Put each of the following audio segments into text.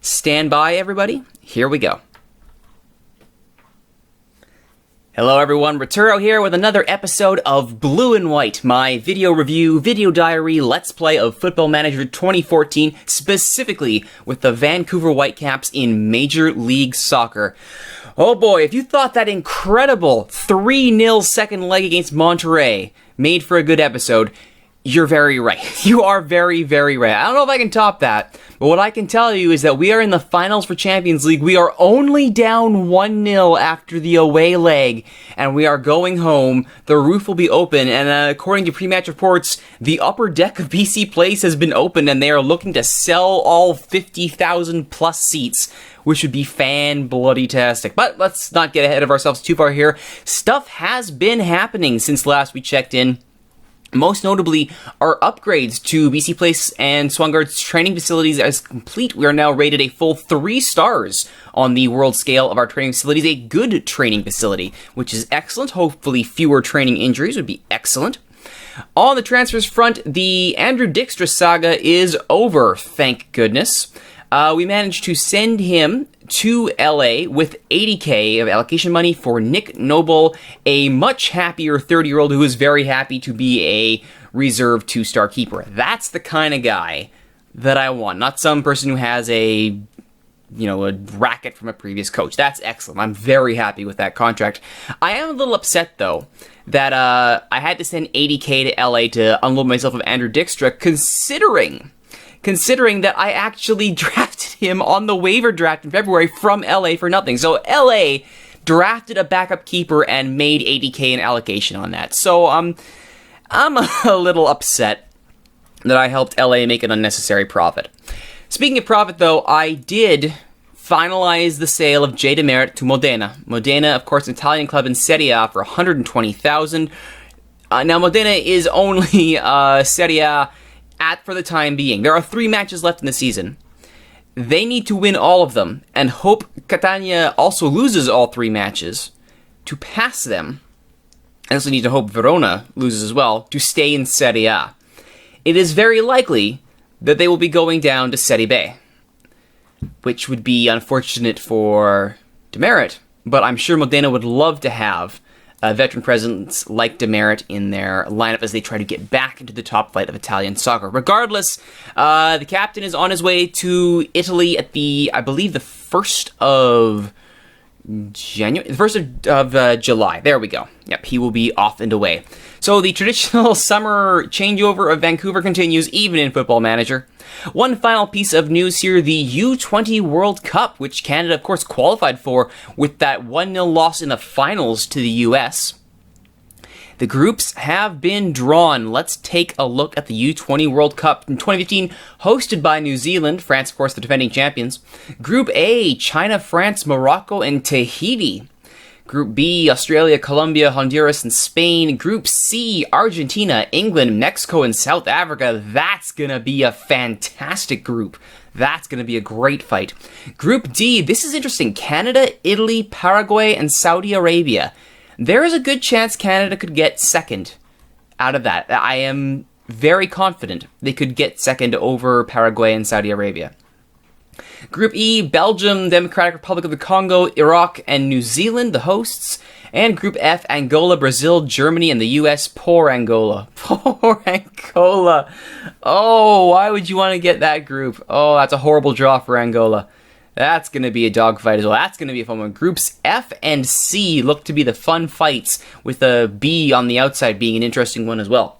Stand by, everybody. Here we go. Hello, everyone. Rituro here with another episode of Blue and White, my video review, video diary, let's play of Football Manager 2014, specifically with the Vancouver Whitecaps in Major League Soccer. Oh boy, if you thought that incredible 3-0 second leg against Monterrey made for a good episode, you're very right. You are very, very right. I don't know if I can top that, but what I can tell you is that we are in the finals for Champions League. We are only down 1-0 after the away leg, and we are going home. The roof will be open, and according to pre-match reports, the upper deck of BC Place has been opened, and they are looking to sell all 50,000 plus seats, which would be fan-bloody-tastic. But let's not get ahead of ourselves too far here. Stuff has been happening since last we checked in. Most notably, our upgrades to BC Place and Swangard's training facilities is complete. We are now rated a full 3 stars on the world scale of our training facilities, a good training facility, which is excellent. Hopefully fewer training injuries would be excellent. On the transfers front, the Andrew Dijkstra saga is over, thank goodness. We managed to send him to LA with $80K of allocation money for Nick Noble, a much happier 30-year-old who is very happy to be a reserve 2-star keeper. That's the kind of guy that I want, not some person who has a racket from a previous coach. That's excellent. I'm very happy with that contract. I am a little upset, though, that I had to send $80K to LA to unload myself of Andrew Dijkstra, considering that I actually drafted him on the waiver draft in February from LA for nothing. So LA drafted a backup keeper and made $80K in allocation on that. So I'm a little upset that I helped LA make an unnecessary profit. Speaking of profit, though, I did finalize the sale of Jay Demerit to Modena. Modena, of course, an Italian club in Serie A for $120,000. Now, Modena is only Serie A for the time being. There are 3 matches left in the season. They need to win all of them, and hope Catania also loses all 3 matches to pass them. And also need to hope Verona loses as well to stay in Serie A. It is very likely that they will be going down to Serie B, which would be unfortunate for Demerit, but I'm sure Modena would love to have veteran presence like Demerit in their lineup as they try to get back into the top flight of Italian soccer. Regardless, the captain is on his way to Italy at I believe the 1st of January, the 1st of July. There we go. Yep, he will be off and away. So the traditional summer changeover of Vancouver continues, even in Football Manager. One final piece of news here, the U20 World Cup, which Canada, of course, qualified for with that 1-0 loss in the finals to the US. The groups have been drawn. Let's take a look at the U20 World Cup in 2015, hosted by New Zealand, France, of course, the defending champions. Group A, China, France, Morocco, and Tahiti. Group B, Australia, Colombia, Honduras, and Spain. Group C, Argentina, England, Mexico, and South Africa. That's going to be a fantastic group. That's going to be a great fight. Group D, this is interesting. Canada, Italy, Paraguay, and Saudi Arabia. There is a good chance Canada could get second out of that. I am very confident they could get second over Paraguay and Saudi Arabia. Group E, Belgium, Democratic Republic of the Congo, Iraq, and New Zealand, the hosts. And Group F, Angola, Brazil, Germany, and the US. Poor Angola. Poor Angola. Oh, why would you want to get that group? Oh, that's a horrible draw for Angola. That's going to be a dogfight as well. That's going to be a fun one. Groups F and C look to be the fun fights, with a B on the outside being an interesting one as well.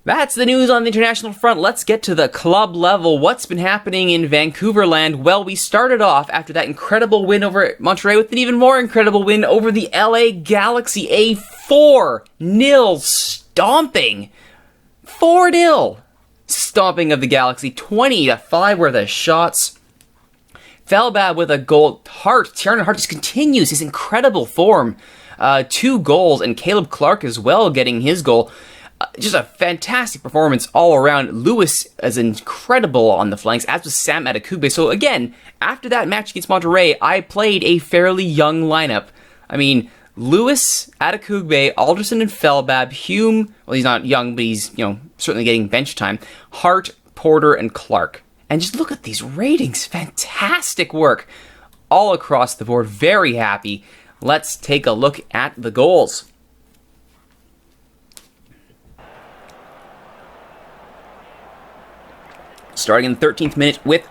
That's the news on the international front. Let's get to the club level. What's been happening in Vancouverland? Well, we started off after that incredible win over Monterrey with an even more incredible win over the LA Galaxy. A 4-0 stomping. 4-0 stomping of the Galaxy. 20-5 were the shots. Felbab with a goal. Tiernan Hart just continues his incredible form. 2 goals, and Caleb Clark as well getting his goal. Just a fantastic performance all around. Lewis is incredible on the flanks, as was Sam Adekugbe. So again, after that match against Monterrey, I played a fairly young lineup. I mean, Lewis, Adekugbe, Alderson, and Felbab, Hume, well, he's not young, but he's, certainly getting bench time, Hart, Porter, and Clark. And just look at these ratings. Fantastic work all across the board. Very happy. Let's take a look at the goals. Starting in the 13th minute with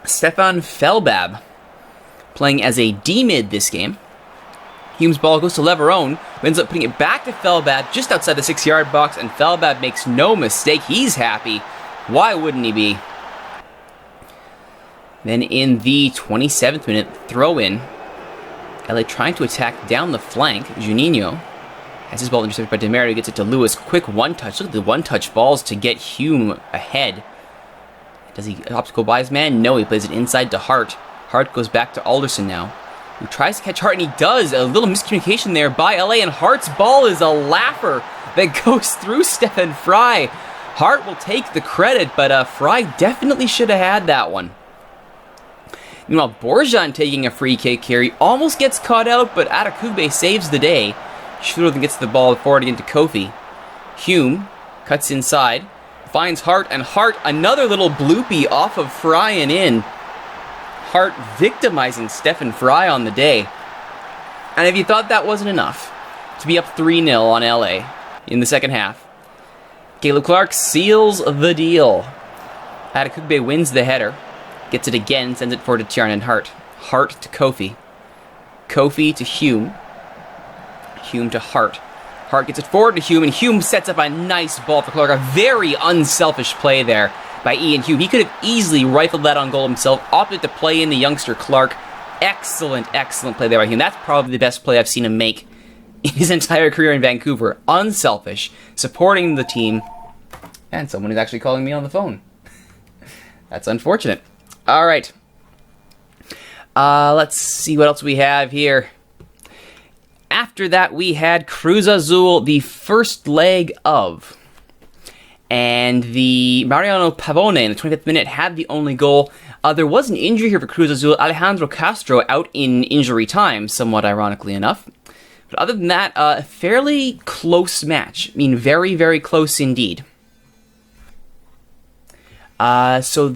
Stefan Felbab playing as a D-mid this game. Hume's ball goes to Leverone, who ends up putting it back to Felbab just outside the 6-yard box, and Felbab makes no mistake. He's happy. Why wouldn't he be? Then in the 27th minute, throw-in. LA trying to attack down the flank. Juninho has his ball intercepted by Demario, gets it to Lewis. Quick one-touch. Look at the one-touch balls to get Hume ahead. Does he opt to go by his man? No, he plays it inside to Hart. Hart goes back to Alderson now, who tries to catch Hart, and he does. A little miscommunication there by LA, and Hart's ball is a laugher that goes through Stefan Fry. Hart will take the credit, but Fry definitely should have had that one. Meanwhile, Borjan taking a free kick here. He almost gets caught out, but Arakube saves the day. Rituro then gets the ball forward again to Kofi. Hume cuts inside, finds Hart, and Hart, another little bloopy off of Fry and in. Hart victimizing Stefan Fry on the day. And if you thought that wasn't enough to be up 3-0 on LA in the second half, Caleb Clark seals the deal. Arakube wins the header, gets it again, sends it forward to Tiarn and Hart. Hart to Kofi. Kofi to Hume. Hume to Hart. Hart gets it forward to Hume, and Hume sets up a nice ball for Clark. A very unselfish play there by Ian Hume. He could have easily rifled that on goal himself, opted to play in the youngster Clark. Excellent, excellent play there by Hume. That's probably the best play I've seen him make in his entire career in Vancouver. Unselfish, supporting the team, and someone is actually calling me on the phone. That's unfortunate. All right. Let's see what else we have here. After that, we had Cruz Azul, the first leg of. And the Mariano Pavone in the 25th minute had the only goal. There was an injury here for Cruz Azul. Alejandro Castro out in injury time, somewhat ironically enough. But other than that, a fairly close match. I mean, very, very close indeed. I don't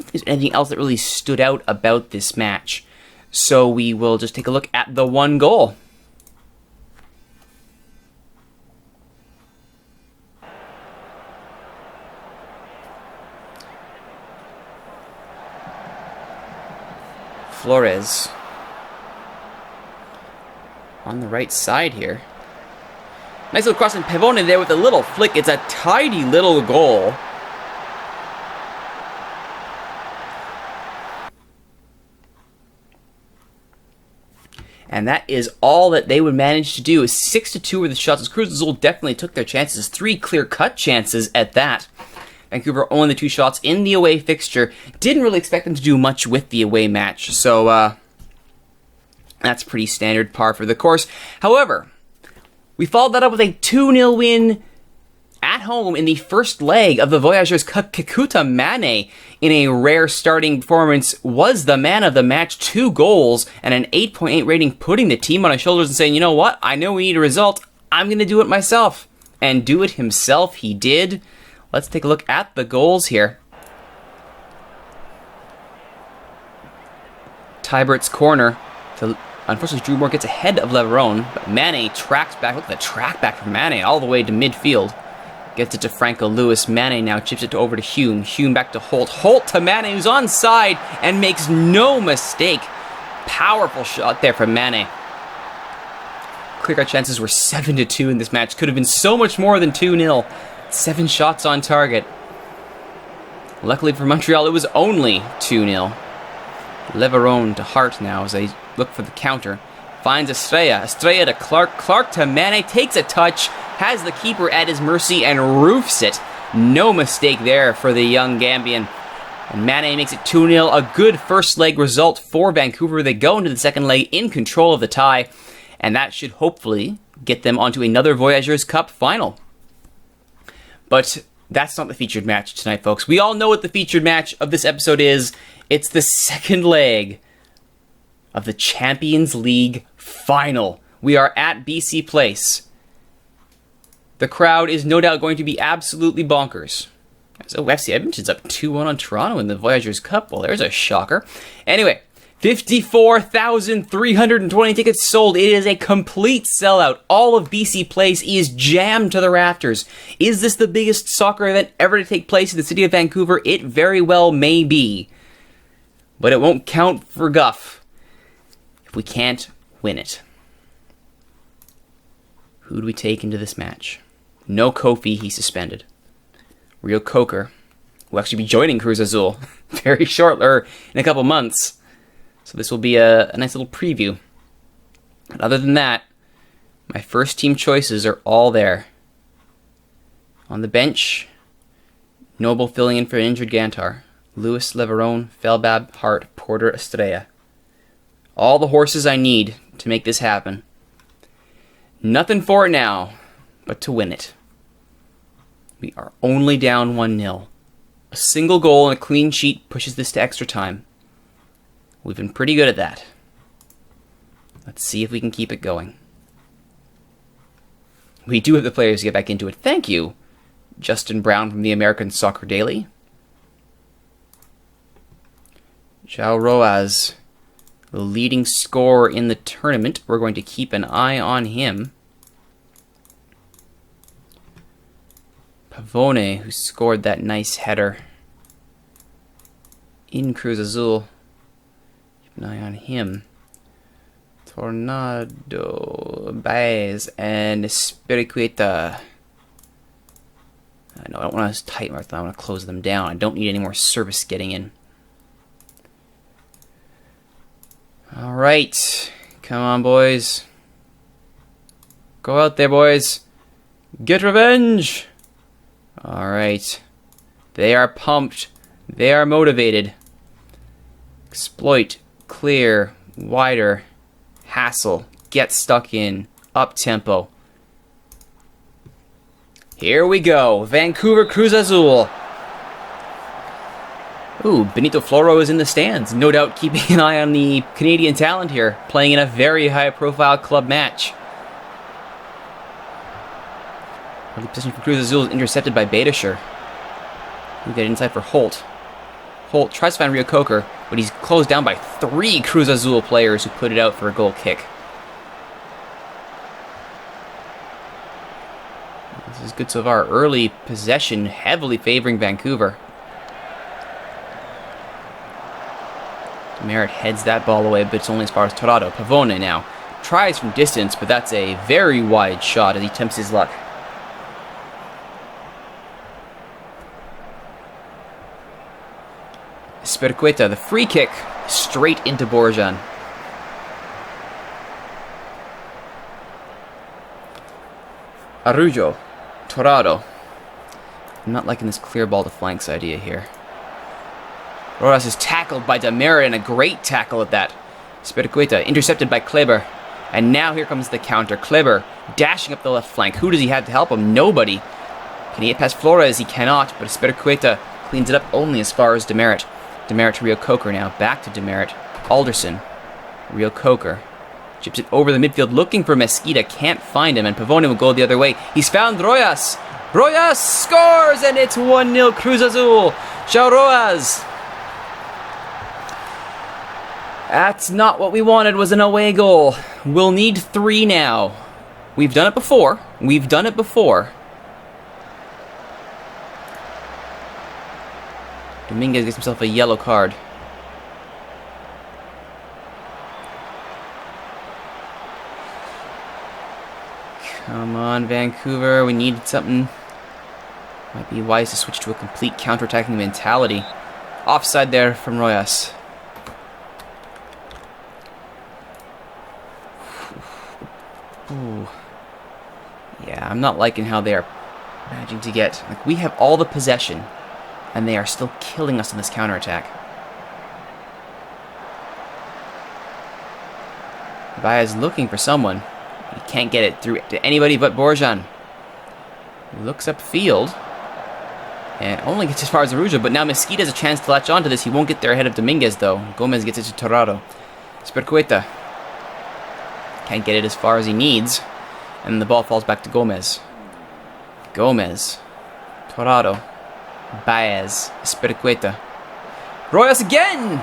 think there's anything else that really stood out about this match. So we will just take a look at the one goal. Flores on the right side here. Nice little cross, and Pavone there with a little flick. It's a tidy little goal. And that is all that they would manage to do. 6-2 were the shots, as Cruz Azul definitely took their chances. 3 clear-cut chances at that. Vancouver only the 2 shots in the away fixture. Didn't really expect them to do much with the away match. So, that's pretty standard par for the course. However, we followed that up with a 2-0 win at home in the first leg of the Voyageurs Cup. Kekuta Mane, in a rare starting performance, was the man of the match. 2 goals and an 8.8 rating, putting the team on his shoulders and saying, you know what, I know we need a result. I'm going to do it myself. And do it himself he did. Let's take a look at the goals here. Tybert's corner. Unfortunately, Drew Moore gets ahead of Leverone, but Mane tracks back. Look at the track back from Mane all the way to midfield. Gets it to Franco Lewis. Mane now chips it over to Hume. Hume back to Holt. Holt to Mane, who's onside and makes no mistake. Powerful shot there from Mane. Clear-cut chances were 7-2 in this match. Could have been so much more than 2-0. 7 shots on target. Luckily for Montreal, it was only 2-0. Leverone to Hart now as they look for the counter. Finds Estrella. Estrella to Clark. Clark to Mane. Takes a touch. Has the keeper at his mercy and roofs it. No mistake there for the young Gambian. And Mane makes it 2-0. A good first leg result for Vancouver. They go into the second leg in control of the tie. And that should hopefully get them onto another Voyageurs Cup final. But that's not the featured match tonight, folks. We all know what the featured match of this episode is. It's the second leg of the Champions League final. We are at BC Place. The crowd is no doubt going to be absolutely bonkers. So FC Edmonton's up 2-1 on Toronto in the Voyageurs Cup. Well, there's a shocker. Anyway, 54,320 tickets sold. It is a complete sellout. All of BC Place is jammed to the rafters. Is this the biggest soccer event ever to take place in the city of Vancouver? It very well may be. But it won't count for guff if we can't win it. Who do we take into this match? No Kofi, he's suspended. Rio Coker will actually be joining Cruz Azul very shortly, or in a couple months. So this will be a nice little preview. But other than that, my first team choices are all there. On the bench, Noble filling in for an injured Gantar. Lewis, Leverone, Felbab, Hart, Porter, Estrella. All the horses I need to make this happen. Nothing for it now, but to win it. We are only down 1-0. A single goal and a clean sheet pushes this to extra time. We've been pretty good at that. Let's see if we can keep it going. We do have the players to get back into it. Thank you, Justin Brown from the American Soccer Daily. João Roaz, the leading scorer in the tournament. We're going to keep an eye on him. Pavone, who scored that nice header in Cruz Azul. Keep an eye on him. Tornado, Baez, and Espiricueta. I don't want to tighten my thumb. I want to close them down. I don't need any more service getting in. Alright. Come on, boys. Go out there, boys. Get revenge! Alright. They are pumped. They are motivated. Exploit. Clear. Wider. Hassle. Get stuck in. Up tempo. Here we go. Vancouver Cruz Azul. Ooh, Benito Floro is in the stands. No doubt keeping an eye on the Canadian talent here, playing in a very high-profile club match. Early possession for Cruz Azul is intercepted by Badischer. We get inside for Holt. Holt tries to find Rio Coker, but he's closed down by 3 Cruz Azul players who put it out for a goal kick. This is good so far. Early possession heavily favoring Vancouver. Merritt heads that ball away, but it's only as far as Torado. Pavone now tries from distance, but that's a very wide shot as he attempts his luck. Espiricueta, the free kick, straight into Borjan. Araujo, Torado. I'm not liking this clear ball to flanks idea here. Rojas is tackled by Demera, and a great tackle at that. Espiricueta intercepted by Kleber. And now here comes the counter. Kleber dashing up the left flank. Who does he have to help him? Nobody. Can he get past Flores? He cannot, but Espiricueta cleans it up only as far as Demeritte. Demeritte to Rio Coker now. Back to Demeritte. Alderson. Rio Coker. Chips it over the midfield looking for Mesquita. Can't find him, and Pavone will go the other way. He's found Rojas. Rojas scores, and it's 1-0 Cruz Azul. João Rojas. That's not what we wanted, was an away goal. We'll need 3 now. We've done it before. Dominguez gets himself a yellow card. Come on, Vancouver. We needed something. Might be wise to switch to a complete counter-attacking mentality. Offside there from Rojas. Ooh. Yeah, I'm not liking how they are managing to get... Like, we have all the possession, and they are still killing us in this counterattack. Baez looking for someone. He can't get it through to anybody but Borjan. He looks upfield, and only gets as far as Araujo, but now Mesquita has a chance to latch onto this. He won't get there ahead of Dominguez, though. Gomez gets it to Torrado. Espiricueta can't get it as far as he needs, and the ball falls back to Gomez. Gomez. Torrado. Baez. Espericueta. Royas again!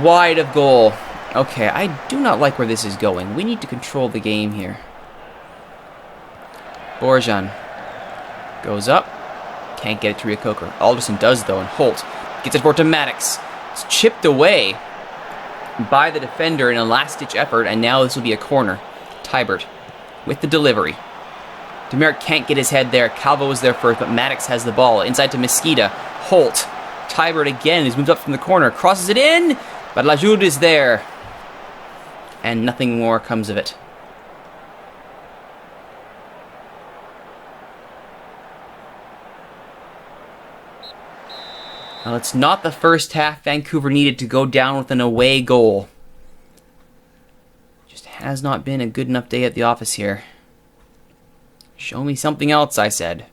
Wide of goal. Okay, I do not like where this is going. We need to control the game here. Borjan goes up. Can't get it to Rio Coker. Alderson does, though, and Holt gets it for to Maddox. It's chipped away by the defender in a last-ditch effort, and now this will be a corner. Tybert with the delivery. Demeritte can't get his head there. Calvo was there first, but Maddox has the ball. Inside to Mesquita. Holt. Tybert again. He's moved up from the corner. Crosses it in, but Lajoud is there. And nothing more comes of it. Well, it's not the first half Vancouver needed to go down with an away goal. Just has not been a good enough day at the office here. Show me something else, I said.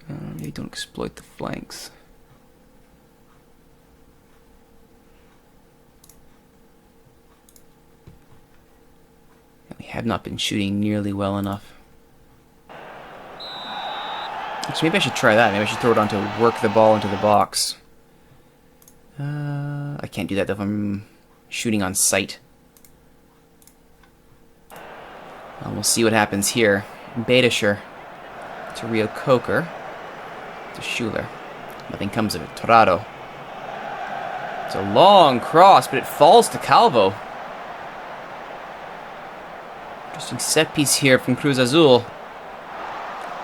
They don't exploit the flanks. We have not been shooting nearly well enough. Actually, maybe I should try that. Maybe I should throw it on to work the ball into the box. I can't do that though if I'm shooting on sight. We'll see what happens here. Badischer to Rio Coker to Schuler. Nothing comes of it. Torrado. It's a long cross, but it falls to Calvo. Interesting set piece here from Cruz Azul.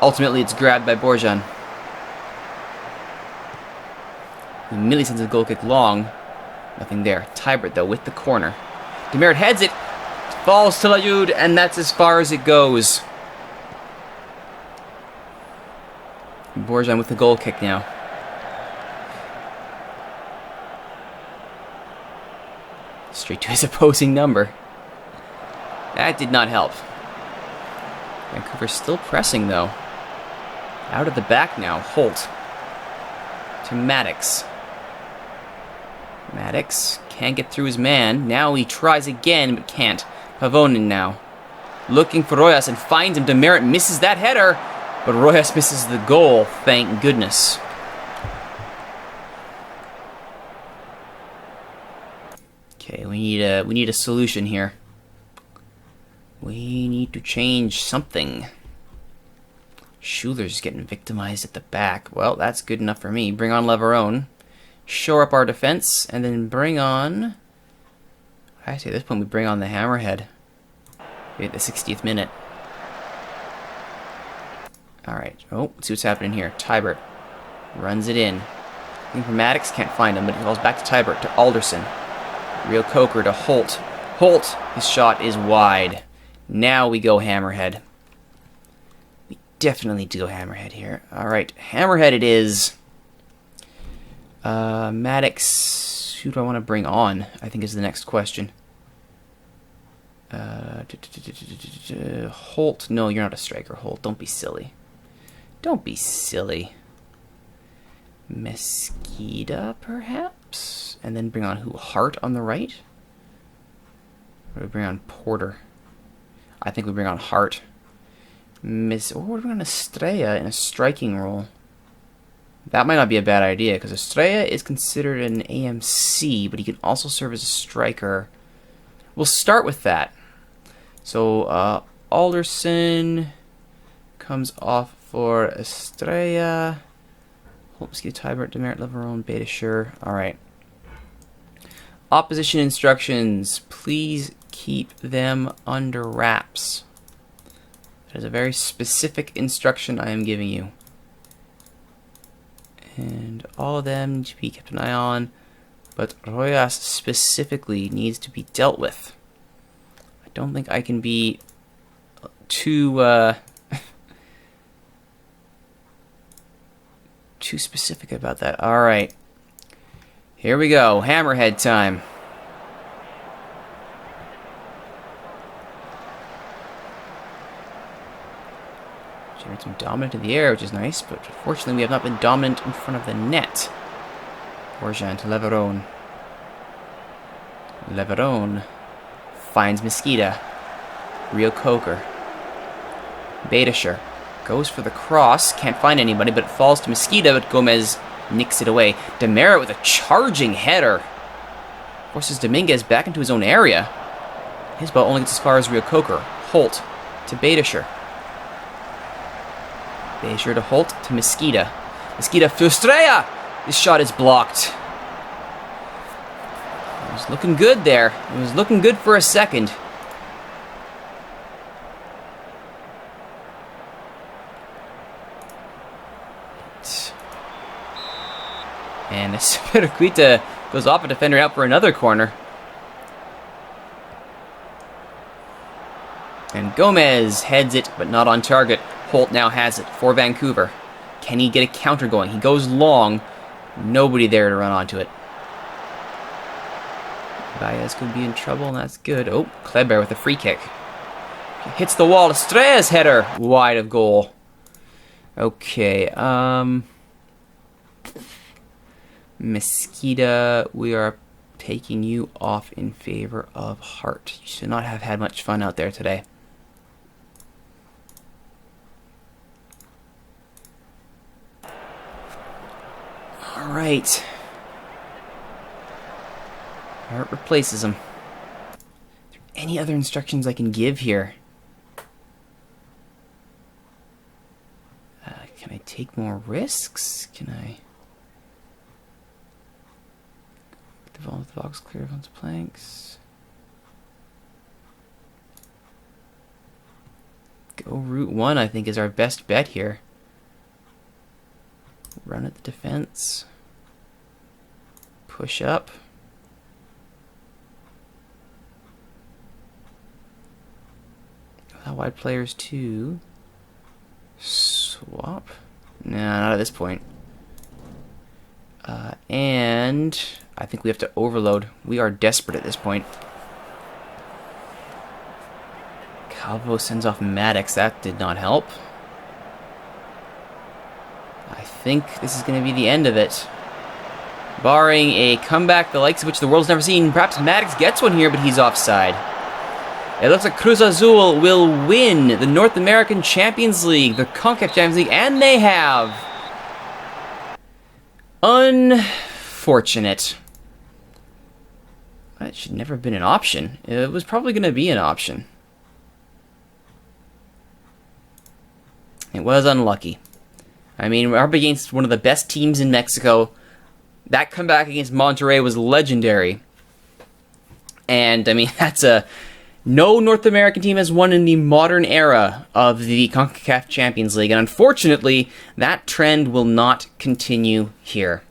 Ultimately, it's grabbed by Borjan. He immediately sends a goal kick long. Nothing there. Tybert, though, with the corner. Demeritte heads it. Falls to Lajoud, and that's as far as it goes. Borjan with the goal kick now. Straight to his opposing number. That did not help. Vancouver still pressing, though. Out of the back now. Holt. To Maddox. Maddox can't get through his man. Now he tries again, but can't. Pavonen now. Looking for Royas and finds him. Demeritte misses that header, but Royas misses the goal. Thank goodness. Okay, we need a solution here. We need to change something. Schuler's getting victimized at the back. Well, that's good enough for me. Bring on Leverone. Shore up our defense, and then bring on... Actually, at this point, we bring on the Hammerhead. At the 60th minute. Alright. Oh, let's see what's happening here. Tybert runs it in. Looking for Maddox, can't find him, but he falls back to Tybert, to Alderson. Rio Coker to Holt. Holt, his shot is wide. Now we go Hammerhead. We definitely need to go Hammerhead here. Alright, Hammerhead it is. Maddox, who do I want to bring on? I think is the next question. Holt, no, you're not a striker, Holt. Don't be silly. Don't be silly. Mesquita, perhaps? And then bring on who? Hart on the right? Or do we bring on Porter? I think we bring on Hart. Or we bring on Estrella in a striking role. That might not be a bad idea, because Estrella is considered an AMC, but he can also serve as a striker. We'll start with that. So, Alderson comes off for Estrella. Holmesky, Tybert, Demeritte, Leverone, Badischer. Alright. Opposition instructions. Please keep them under wraps. That is a very specific instruction I am giving you. And all of them need to be kept an eye on. But Royas specifically needs to be dealt with. I don't think I can be too too specific about that. Alright. Here we go. Hammerhead time. Generates some dominant in the air, which is nice, but unfortunately we have not been dominant in front of the net. Borjan to Leverone. Leverone finds Mesquita. Rio Coker. Badischer Goes for the cross. Can't find anybody, but it falls to Mosqueda, but Gomez nicks it away. Demera with a charging header. Forces Dominguez back into his own area. His ball only gets as far as Rio Coker. Holt to Badischer. Badischer to Holt to Mosqueda. Mosqueda to Estrella! This shot is blocked. It was looking good there. It was looking good for a second. And this Perequita goes off a defender out for another corner. And Gomez heads it, but not on target. Holt now has it for Vancouver. Can he get a counter going? He goes long. Nobody there to run onto it. Baez could be in trouble, and that's good. Oh, Kleber with a free kick. Hits the wall. Estrella's header. Wide of goal. Okay, Mosqueda, we are taking you off in favor of Hart. You should not have had much fun out there today. All right. Hart replaces him. Are there any other instructions I can give here? Can I take more risks? Can I... Develop the box clear onto planks. Go route 1, I think, is our best bet here. Run at the defense. Push up. Allow wide players to swap. No, not at this point. And I think we have to overload. We are desperate at this point. Calvo sends off Maddox. That did not help. I think this is going to be the end of it. Barring a comeback the likes of which the world's never seen, perhaps Maddox gets one here, but he's offside. It looks like Cruz Azul will win the North American Champions League, the CONCACAF Champions League, and they have. Unfortunate. That should never have been an option. It was probably going to be an option. It was unlucky. I mean, we're up against one of the best teams in Mexico. That comeback against Monterrey was legendary. And, I mean, that's a... No North American team has won in the modern era of the CONCACAF Champions League. And unfortunately, that trend will not continue here.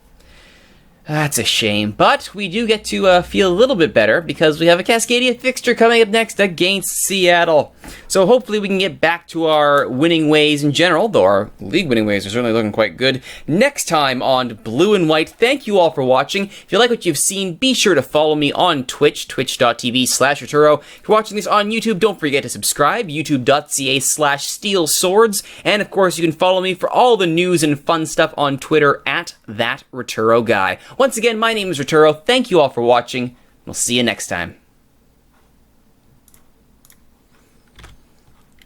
That's a shame, but we do get to feel a little bit better because we have a Cascadia fixture coming up next against Seattle. So hopefully we can get back to our winning ways in general, though our league winning ways are certainly looking quite good. Next time on Blue and White, thank you all for watching. If you like what you've seen, be sure to follow me on Twitch, twitch.tv/Rituro. If you're watching this on YouTube, don't forget to subscribe, youtube.ca/SteelSwords. And of course, you can follow me for all the news and fun stuff on Twitter at @ThatRituroGuy. Once again, my name is Rituro. Thank you all for watching. We'll see you next time.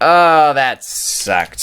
Oh, that sucked.